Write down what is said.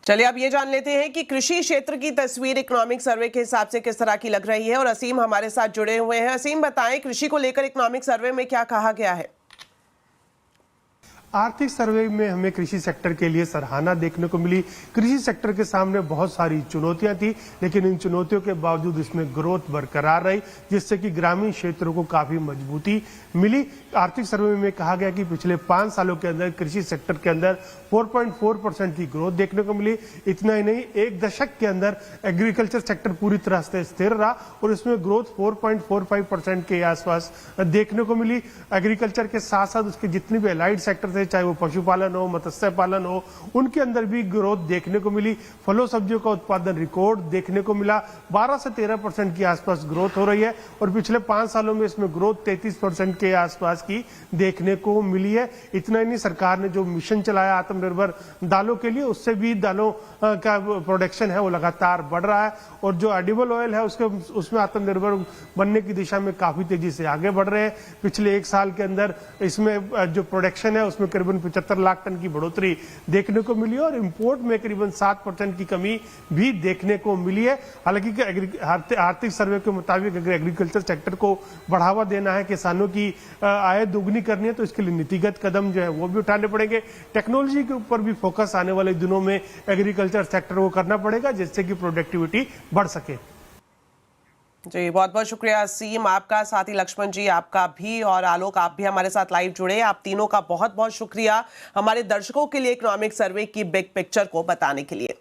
चलिए अब ये जान लेते हैं कि कृषि क्षेत्र की तस्वीर इकोनॉमिक सर्वे के हिसाब से किस तरह की लग रही है। और असीम हमारे साथ जुड़े हुए हैं। असीम, बताएं कृषि को लेकर इकोनॉमिक सर्वे में क्या कहा गया है। आर्थिक सर्वे में हमें कृषि सेक्टर के लिए सराहना देखने को मिली। कृषि सेक्टर के सामने बहुत सारी चुनौतियां थी, लेकिन इन चुनौतियों के बावजूद इसमें ग्रोथ बरकरार रही, जिससे कि ग्रामीण क्षेत्रों को काफी मजबूती मिली। आर्थिक सर्वे में कहा गया कि पिछले 5 सालों के अंदर कृषि सेक्टर के अंदर 4.4% की ग्रोथ देखने को मिली। इतना ही नहीं, एक दशक के अंदर एग्रीकल्चर सेक्टर पूरी तरह से स्थिर रहा और इसमें ग्रोथ 4.45% के आसपास देखने को मिली। एग्रीकल्चर के साथ साथ उसके जितने भी एलाइड सेक्टर थे, चाहे वो पशुपालन हो, मत्स्य पालन हो, उनके अंदर भी ग्रोथ देखने को मिली। फलों सब्जियों का उत्पादन रिकॉर्ड देखने को मिला। 12 से 13% के आसपास ग्रोथ हो रही है और पिछले 5 सालों में इसमें ग्रोथ 33% के आसपास की देखने को मिली है। इतना ही नहीं, सरकार ने जो मिशन चलाया आत्मनिर्भर दालों के लिए, उससे भी दालों का प्रोडक्शन है वो लगातार बढ़ रहा है और जो एडिबल ऑयल है उसमें आत्मनिर्भर बनने की दिशा में काफी तेजी से आगे बढ़ रहे हैं। पिछले 1 साल के अंदर इसमें जो प्रोडक्शन है उसमें करीबन 75 लाख टन की बढ़ोतरी देखने को मिली और इंपोर्ट में करीबन 7% की कमी भी देखने को मिली है। हालांकि आर्थिक सर्वे के मुताबिक अगर एग्रीकल्चर सेक्टर को बढ़ावा देना है, किसानों की आय दोगुनी करनी है, तो इसके लिए नीतिगत कदम जो है वो भी उठाने पड़ेंगे। टेक्नोलॉजी के ऊपर भी फोकस आने वाले दिनों में एग्रीकल्चर सेक्टर को करना पड़ेगा, जिससे कि प्रोडक्टिविटी बढ़ सके। जी, बहुत बहुत शुक्रिया असीम आपका, साथ ही लक्ष्मण जी आपका भी, और आलोक आप भी हमारे साथ लाइव जुड़े। आप तीनों का बहुत बहुत शुक्रिया हमारे दर्शकों के लिए इकोनॉमिक सर्वे की बिग पिक्चर को बताने के लिए।